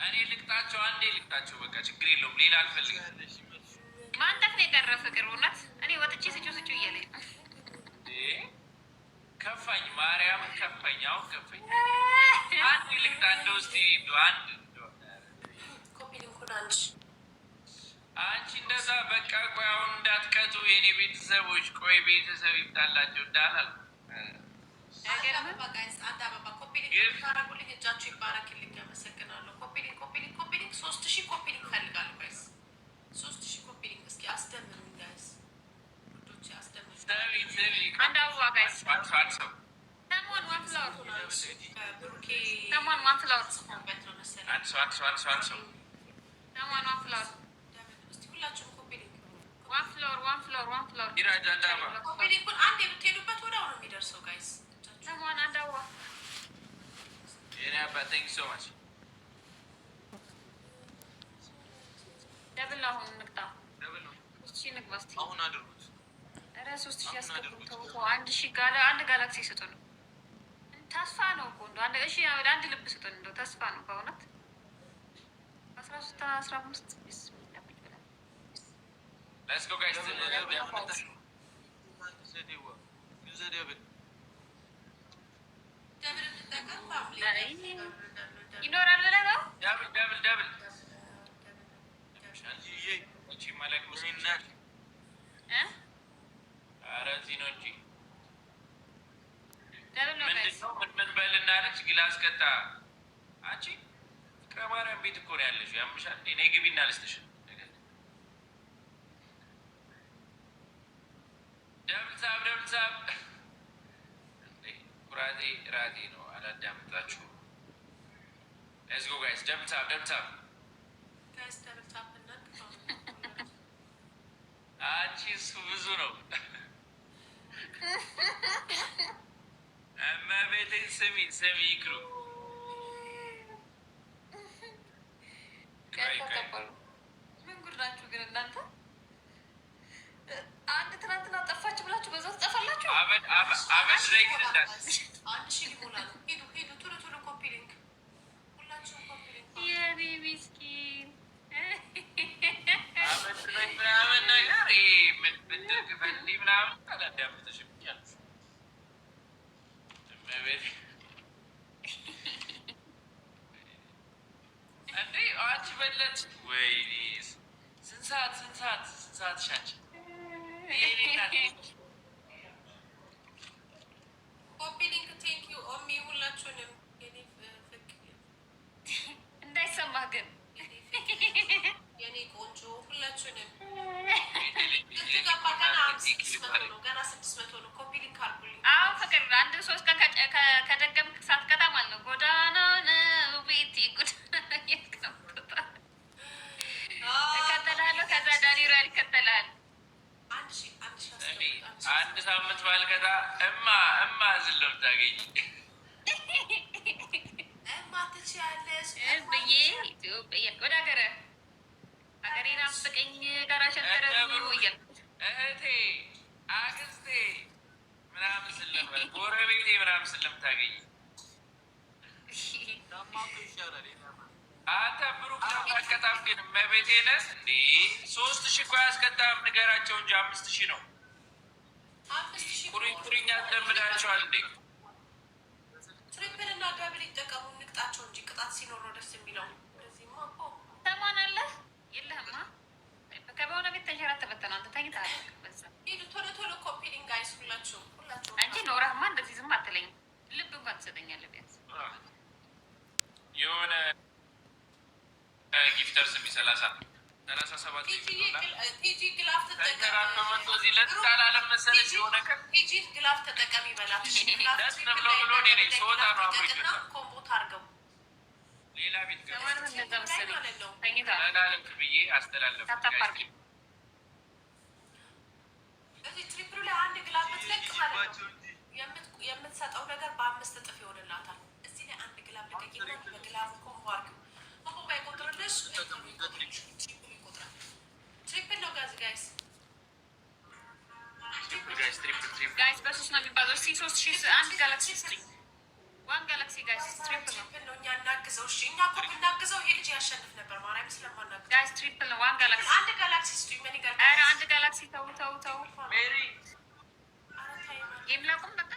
እኔ ልቅጣቸው አንዴ ልቅጣቸው በቃ ችግር የለውም። ሌላ አልፈልግም። ማንተክ ነው የቀረ ፍቅር እውነት እኔ ወጥቼ ስጩ እያለኝ ከፋኝ፣ ማርያምን ከፋኝ። አሁን ከፋኝ። አንድ ልቅጣ እንደው እስኪ አንድ አንቺ እንደዛ በቃ ቆይ አሁን እንዳትቀጡ የኔ ቤተሰቦች። ቆይ ቤተሰብ ይምጣላቸው እንዳላል እጃችሁ ይባረክልኝ። አመሰግናለሁ። ኮፒሊንግ 3000 ኮፒሊንግ እፈልጋለሁ ጋይስ። 3000 ኮፒሊንግ እስኪ አስደምሩኝ ጋይስ። ውዶቼ አስደምሩኝ። አንድ አበባ ጋይስ። Someone one flower. Someone one flower. Someone one flower. One floor, one floor, one floor. ኮፒሊንጉን አንዴ ብትሄዱበት ወዲያው ነው የሚደርሰው ጋይስ። Someone አንድ አበባ Thank you so much. ደብል አሁን እንቅጣ። እሺ ንግባ እስኪ አሁን አድርጉት። ኧረ 3000 ያስገቡት ተው። 1000 ጋላ አንድ ጋላክሲ ስጡን። ተስፋ ነው እኮ እንደው አንድ እሺ አንድ ልብ ስጡን። እንደው ተስፋ ነው በእውነት 13 15 Let's go guys. ይኖራል ብለህ ነው? ደብል ኧረ እዚህ ነው እንጂ ምን በልና አለች ግላስ ቀጣ። አንቺ ፍቅረ ማርያም ቤት እኮ ነው ያለሽው። ያምሻል። እኔ ግቢና ልስጥሽ። ደብል ሳብ ኩራቴ ራቴ ነው። አላዳምጣችሁ። Let's go guys. Double tap. ጋይስ ደብል ታፕ እና አንቺስ ብዙ ነው። እመቤቴን ስሚ ይክሩ ምን ጉድ ናችሁ ግን እናንተ? አንድ ትናንትና ጠፋችሁ ብላችሁ በዛው ትጠፋላችሁ። አበድ ላይ ግን እንዳት 1000 ሊሞላ ነው። ሄዱ ቶሎ ኮፒሊንግ ሁላችሁም ኮፒሊንግ። የኔ ምስኪን አበድ ላይ ምናምን ነገር ምን ብድር ክፈልኒ ምናምን አላዳምጥሽም እያልኩ እመቤቴ እንዴ አንቺ በለች። ወይኔ ስንት ሰዓት ሻች ኮፒሊንግ ቴንክ ዩ ኦሚ ሁላችሁንም የኔ ፍቅር እንዳይሰማ ግን የኔ ቆንጆ ሁላችሁንም ገባ። ገና 600 ነው። ኮፒሊንግ አልኩልኝ። አዎ ፍቅር አንድ 3 ቀን ከደገምክ ሳትቀጣ ማለት ነው። ጎዳና ነው ቤቲ እከተልሃለሁ። ከዛ ዳኒሮ ይከተልሃል። አንድ ሳምንት ባልቀጣ እማ ዝለው ታገኝ እማ ትችያለሽ ብዬ ኢትዮጵያ ወደ ሀገሬ ናፍቀኝ ጋራ ሸገረ እያልኩት እህቴ አክስቴ ምናምን ስለምል ጎረቤቴ ምናምን ስለምታገኝ አንተ ብሩክ አስቀጣም ግን መቤቴ ነህ እንዴ? 3000 እኮ ያስቀጣም ንገራቸው እንጂ 5000 ነው። ቁሪኛ ለምዳቸዋል እንዴ? ትሪፕል እና ደብል ይጠቀሙ። ንቅጣቸው እንጂ ቅጣት ሲኖር ነው ደስ የሚለው። ለዚህማ እኮ ሰማን አለ የለህማ ከበሆነ ቤት ተንሸራተህ በተነው አንተ ተኝተሃል። ሂዱ ቶሎ ኮፒሊንግ ጋይስ ሁላችሁ አንቺ ኖረህማ እንደዚህ ዝም አትለኝም። ልብ እንኳን ትሰጠኛለህ ቢያንስ የሆነ ጊፍተር ስሚ 37 ቲጂ ግላፍ ተጠቀሚ ግላፍ ተጠቀሚ በላት። ኮምቦ ታርገው ሌላ ቤት ብዬ አስተላለፍ። እዚህ ትሪፕሉ ላይ አንድ ግላፍ ብትለቅ ማለት ነው የምትሰጠው ነገር በ5 እጥፍ ይሆንላታል። እዚህ ላይ አንድ ግላፍ ልቀቂ፣ በግላፉ ኮምቦ አርግ እስቲ 3000 አንድ ጋላክሲ ስጡኝ። ዋን ጋላክሲ ጋይስ ትሪፕል ነው። እኛ እናግዘው። እሺ እኛ እኮ ብናግዘው ይሄ ልጅ ያሸንፍ ነበር። ማርያም ስለማናግዘው ጋይስ ትሪፕል ነው። ዋን ጋላክሲ አንድ ጋላክሲ ስጡኝ። ምን ይጋል? ኧረ አንድ ጋላክሲ ተው ሜሪ ጌም ላቁም በቃ